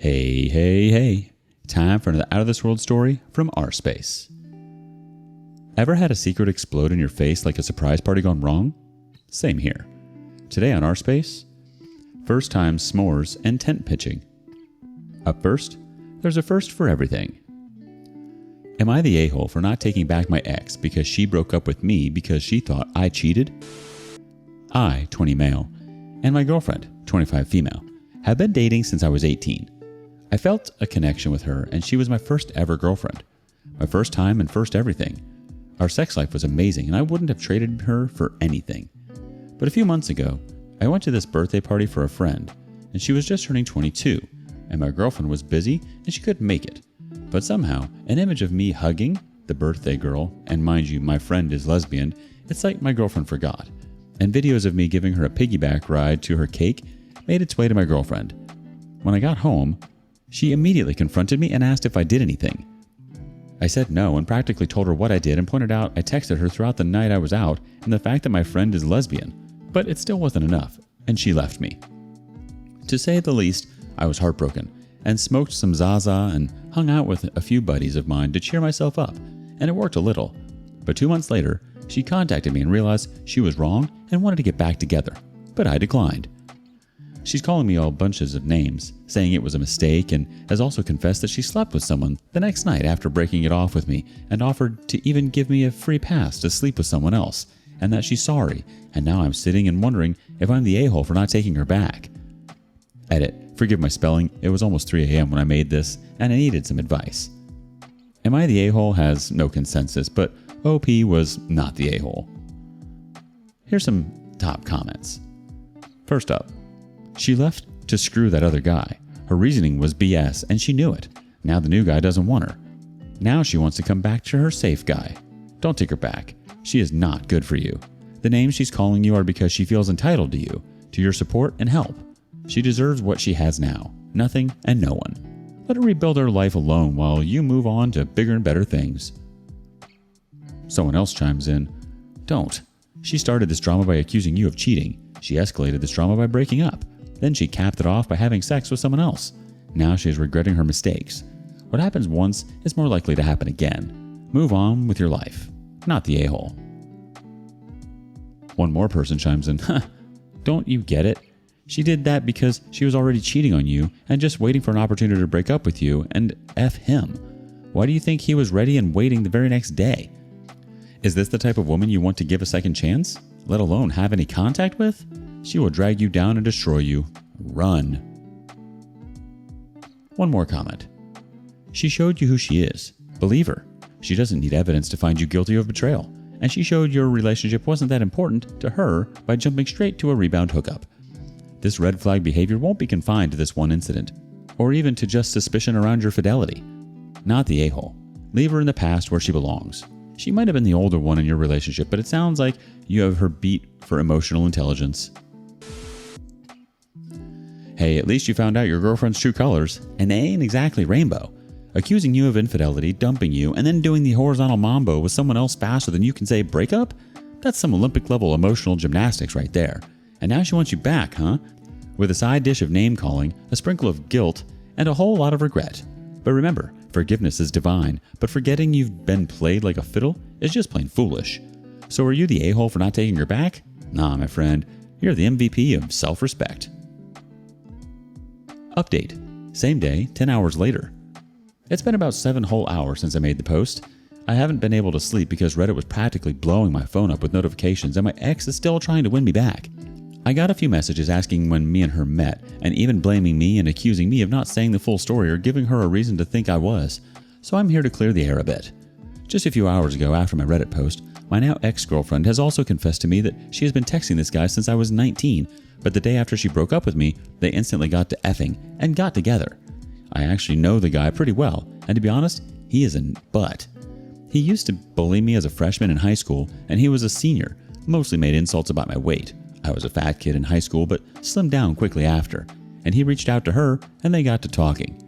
Hey, hey, hey. Time for another Out of This World story from rSpace. Ever had a secret explode in your face like a surprise party gone wrong? Same here. Today on rSpace, first time s'mores and tent pitching. Up first, there's a first for everything. Am I the a-hole for not taking back my ex because she broke up with me because she thought I cheated? I, 20 male, and my girlfriend, 25 female, have been dating since I was 18. I felt a connection with her, and she was my first ever girlfriend. My first time and first everything. Our sex life was amazing, and I wouldn't have traded her for anything. But a few months ago, I went to this birthday party for a friend, and she was just turning 22, and my girlfriend was busy, and she couldn't make it. But somehow, an image of me hugging the birthday girl, and mind you, my friend is lesbian, it's like my girlfriend forgot. And videos of me giving her a piggyback ride to her cake made its way to my girlfriend. When I got home, she immediately confronted me and asked if I did anything. I said no and practically told her what I did and pointed out I texted her throughout the night I was out and the fact that my friend is lesbian. But it still wasn't enough, and she left me. To say the least, I was heartbroken and smoked some Zaza and hung out with a few buddies of mine to cheer myself up, and it worked a little. But 2 months later, she contacted me and realized she was wrong and wanted to get back together, but I declined. She's calling me all bunches of names, saying it was a mistake, and has also confessed that she slept with someone the next night after breaking it off with me and offered to even give me a free pass to sleep with someone else, and that she's sorry, and now I'm sitting and wondering if I'm the a-hole for not taking her back. Edit. Forgive my spelling, it was almost 3 a.m. when I made this, and I needed some advice. Am I the a-hole has no consensus, but OP was not the a-hole. Here's some top comments. First up, she left to screw that other guy. Her reasoning was BS, and she knew it. Now the new guy doesn't want her. Now she wants to come back to her safe guy. Don't take her back. She is not good for you. The names she's calling you are because she feels entitled to you, to your support and help. She deserves what she has now. Nothing and no one. Let her rebuild her life alone while you move on to bigger and better things. Someone else chimes in. Don't. She started this drama by accusing you of cheating. She escalated this drama by breaking up. Then she capped it off by having sex with someone else. Now she is regretting her mistakes. What happens once is more likely to happen again. Move on with your life. Not the a-hole. One more person chimes in. Don't you get it? She did that because she was already cheating on you and just waiting for an opportunity to break up with you, and F him. Why do you think he was ready and waiting the very next day? Is this the type of woman you want to give a second chance, let alone have any contact with? She will drag you down and destroy you. Run. One more comment. She showed you who she is. Believe her. She doesn't need evidence to find you guilty of betrayal, and she showed your relationship wasn't that important to her by jumping straight to a rebound hookup. This red flag behavior won't be confined to this one incident, or even to just suspicion around your fidelity. Not the a-hole. Leave her in the past where she belongs. She might have been the older one in your relationship, but it sounds like you have her beat for emotional intelligence. Hey, at least you found out your girlfriend's true colors, and they ain't exactly rainbow. Accusing you of infidelity, dumping you, and then doing the horizontal mambo with someone else faster than you can say break up? That's some Olympic-level emotional gymnastics right there. And now she wants you back, huh? With a side dish of name-calling, a sprinkle of guilt, and a whole lot of regret. But remember, forgiveness is divine, but forgetting you've been played like a fiddle is just plain foolish. So are you the a-hole for not taking her back? Nah, my friend. You're the MVP of self-respect. Update. Same day, 10 hours later. It's been about 7 whole hours since I made the post. I haven't been able to sleep because Reddit was practically blowing my phone up with notifications and my ex is still trying to win me back. I got a few messages asking when me and her met, and even blaming me and accusing me of not saying the full story or giving her a reason to think I was. So I'm here to clear the air a bit. Just a few hours ago after my Reddit post, my now ex-girlfriend has also confessed to me that she has been texting this guy since I was 19, but the day after she broke up with me, they instantly got to effing and got together. I actually know the guy pretty well, and to be honest, he is a butt. He used to bully me as a freshman in high school, and he was a senior, mostly made insults about my weight. I was a fat kid in high school, but slimmed down quickly after, and he reached out to her, and they got to talking.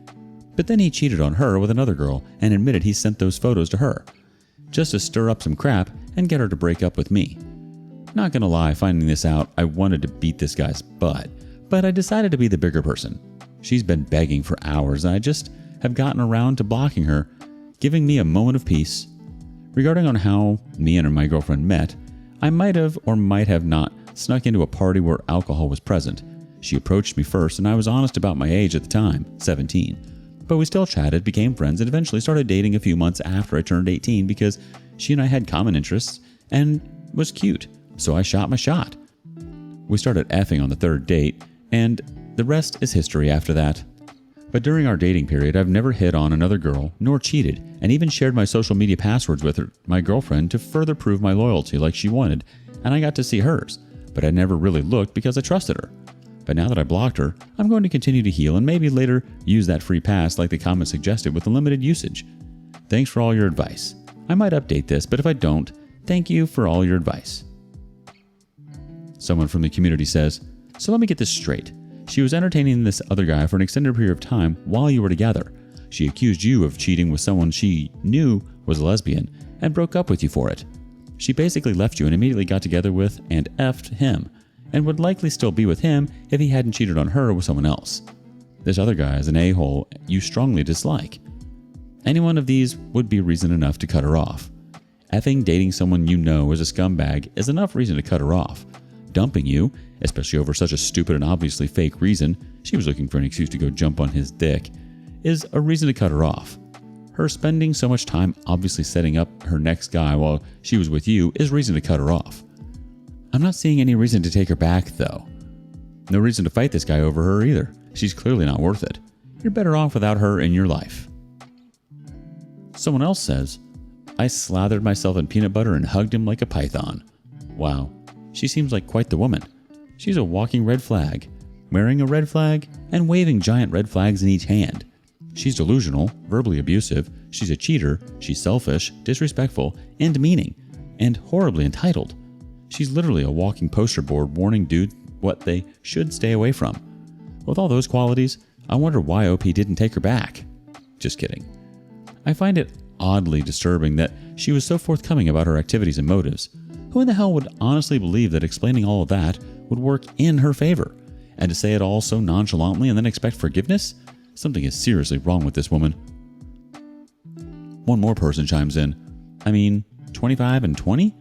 But then he cheated on her with another girl and admitted he sent those photos to her, just to stir up some crap and get her to break up with me. Not gonna lie, finding this out, I wanted to beat this guy's butt, but I decided to be the bigger person. She's been begging for hours, and I just have gotten around to blocking her, giving me a moment of peace. Regarding on how me and my girlfriend met, I might have or might have not snuck into a party where alcohol was present. She approached me first, and I was honest about my age at the time, 17. But we still chatted, became friends, and eventually started dating a few months after I turned 18 because she and I had common interests and was cute, so I shot my shot. We started effing on the third date, and the rest is history after that. But during our dating period, I've never hit on another girl, nor cheated, and even shared my social media passwords with her, my girlfriend, to further prove my loyalty like she wanted, and I got to see hers, but I never really looked because I trusted her. But now that I blocked her, I'm going to continue to heal and maybe later use that free pass like the comment suggested with a limited usage. Thanks for all your advice. I might update this, but if I don't, thank you for all your advice. Someone from the community says, so let me get this straight. She was entertaining this other guy for an extended period of time while you were together. She accused you of cheating with someone she knew was a lesbian and broke up with you for it. She basically left you and immediately got together with and effed him, and would likely still be with him if he hadn't cheated on her with someone else. This other guy is an a-hole you strongly dislike. Any one of these would be reason enough to cut her off. Effing dating someone you know is a scumbag is enough reason to cut her off. Dumping you, especially over such a stupid and obviously fake reason, she was looking for an excuse to go jump on his dick, is a reason to cut her off. Her spending so much time obviously setting up her next guy while she was with you is reason to cut her off. I'm not seeing any reason to take her back, though. No reason to fight this guy over her either. She's clearly not worth it. You're better off without her in your life. Someone else says, I slathered myself in peanut butter and hugged him like a python. Wow, she seems like quite the woman. She's a walking red flag, wearing a red flag and waving giant red flags in each hand. She's delusional, verbally abusive, she's a cheater, she's selfish, disrespectful, and demeaning, and horribly entitled. She's literally a walking poster board warning dudes what they should stay away from. With all those qualities, I wonder why OP didn't take her back. Just kidding. I find it oddly disturbing that she was so forthcoming about her activities and motives. Who in the hell would honestly believe that explaining all of that would work in her favor? And to say it all so nonchalantly and then expect forgiveness? Something is seriously wrong with this woman. One more person chimes in. 25 and 20?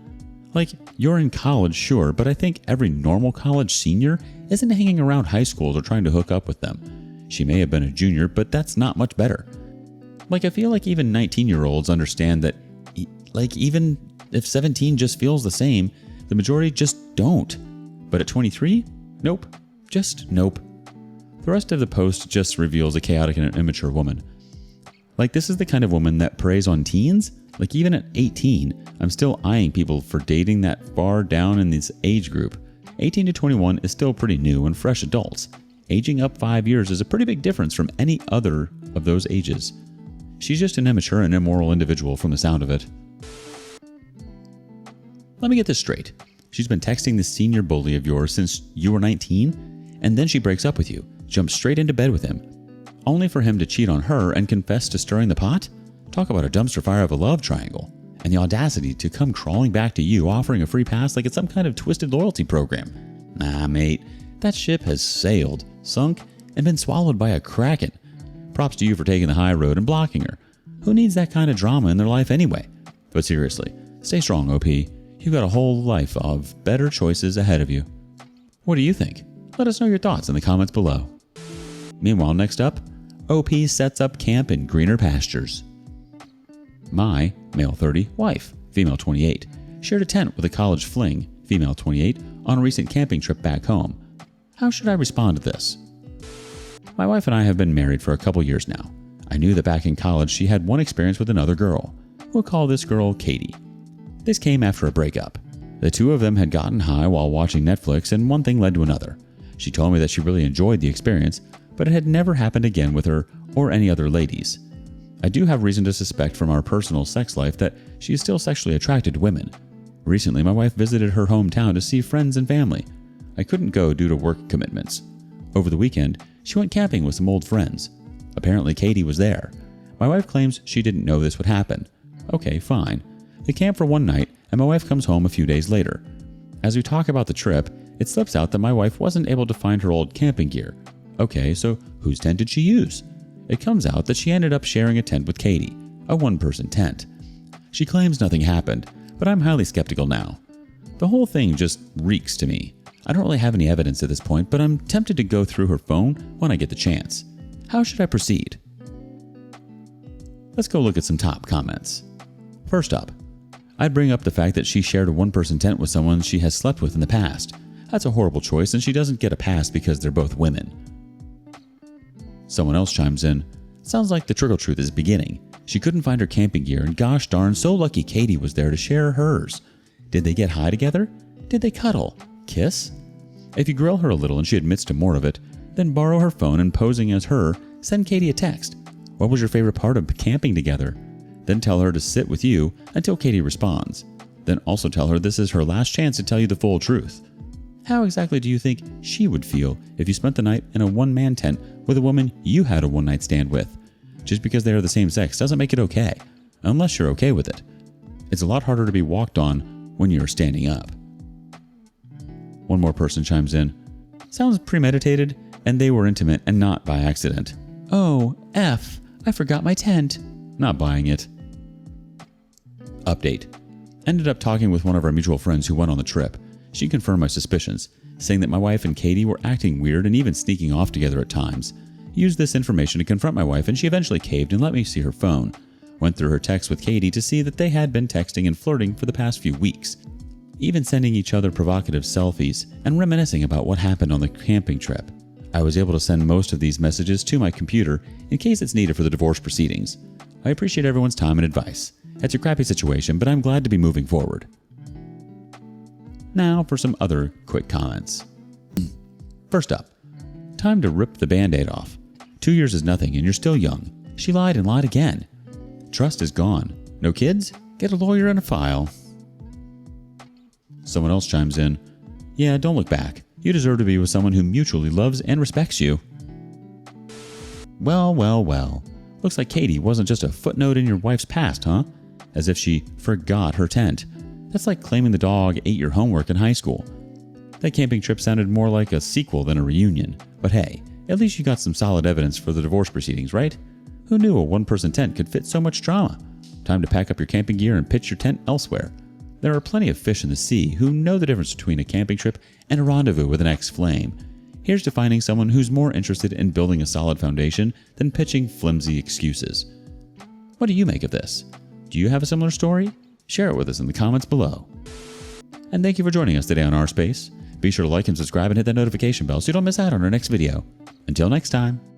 Like, you're in college, sure, but I think every normal college senior isn't hanging around high schools or trying to hook up with them. She may have been a junior, but that's not much better. Like, I feel like even 19-year-olds understand that, even if 17 just feels the same, the majority just don't. But at 23? Nope. Just nope. The rest of the post just reveals a chaotic and immature woman. Like, this is the kind of woman that preys on teens? Like, even at 18, I'm still eyeing people for dating that far down in this age group. 18 to 21 is still pretty new and fresh adults. Aging up 5 years is a pretty big difference from any other of those ages. She's just an immature and immoral individual from the sound of it. Let me get this straight. She's been texting this senior bully of yours since you were 19, and then she breaks up with you, jumps straight into bed with him, only for him to cheat on her and confess to stirring the pot? Talk about a dumpster fire of a love triangle. And the audacity to come crawling back to you offering a free pass like it's some kind of twisted loyalty program. Nah, mate, that ship has sailed, sunk, and been swallowed by a kraken. Props to you for taking the high road and blocking her. Who needs that kind of drama in their life anyway? But seriously, stay strong, OP. You've got a whole life of better choices ahead of you. What do you think? Let us know your thoughts in the comments below. Meanwhile, next up, OP sets up camp in greener pastures. My, male 30, wife, female 28, shared a tent with a college fling, female 28, on a recent camping trip back home. How should I respond to this? My wife and I have been married for a couple years now. I knew that back in college she had one experience with another girl. We'll call this girl Katie. This came after a breakup. The two of them had gotten high while watching Netflix, and one thing led to another. She told me that she really enjoyed the experience, but it had never happened again with her or any other ladies. I do have reason to suspect from our personal sex life that she is still sexually attracted to women. Recently, my wife visited her hometown to see friends and family. I couldn't go due to work commitments. Over the weekend, she went camping with some old friends. Apparently, Katie was there. My wife claims she didn't know this would happen. Okay, fine. They camp for one night, and my wife comes home a few days later. As we talk about the trip, it slips out that my wife wasn't able to find her old camping gear. Okay, so Whose tent did she use? It comes out that she ended up sharing a tent with Katie, a one-person tent. She claims nothing happened, but I'm highly skeptical now. The whole thing just reeks to me. I don't really have any evidence at this point, but I'm tempted to go through her phone when I get the chance. How should I proceed? Let's go look at some top comments. First up, I'd bring up the fact that she shared a one-person tent with someone she has slept with in the past. That's a horrible choice, and she doesn't get a pass because they're both women. Someone else chimes in, sounds like the trickle truth is beginning. She couldn't find her camping gear, and gosh darn, so lucky Katie was there to share hers. Did they get high together? Did they cuddle? Kiss? If you grill her a little and she admits to more of it, then borrow her phone and posing as her, send Katie a text. What was your favorite part of camping together? Then tell her to sit with you until Katie responds. Then also tell her this is her last chance to tell you the full truth. How exactly do you think she would feel if you spent the night in a one-man tent with a woman you had a one-night stand with? Just because they are the same sex doesn't make it okay, unless you're okay with it. It's a lot harder to be walked on when you're standing up. One more person chimes in. Sounds premeditated, and they were intimate and not by accident. Oh, F, I forgot my tent. Not buying it. Update. Ended up talking with one of our mutual friends who went on the trip. She confirmed my suspicions, saying that my wife and Katie were acting weird and even sneaking off together at times. Used this information to confront my wife, and she eventually caved and let me see her phone. Went through her texts with Katie to see that they had been texting and flirting for the past few weeks, even sending each other provocative selfies and reminiscing about what happened on the camping trip. I was able to send most of these messages to my computer in case it's needed for the divorce proceedings. I appreciate everyone's time and advice. It's a crappy situation, but I'm glad to be moving forward. Now for some other quick comments. First up, time to rip the band-aid off. 2 years is nothing and you're still young. She lied and lied again. Trust is gone. No kids? Get a lawyer and a file. Someone else chimes in. Yeah, don't look back. You deserve to be with someone who mutually loves and respects you. Well, well, well. Looks like Katie wasn't just a footnote in your wife's past, huh? As if she forgot her tent. That's like claiming the dog ate your homework in high school. That camping trip sounded more like a sequel than a reunion. But hey, at least you got some solid evidence for the divorce proceedings, right? Who knew a one-person tent could fit so much drama? Time to pack up your camping gear and pitch your tent elsewhere. There are plenty of fish in the sea who know the difference between a camping trip and a rendezvous with an ex-flame. Here's to finding someone who's more interested in building a solid foundation than pitching flimsy excuses. What do you make of this? Do you have a similar story? Share it with us in the comments below. And thank you for joining us today on rSpace. Be sure to like and subscribe and hit that notification bell so you don't miss out on our next video. Until next time.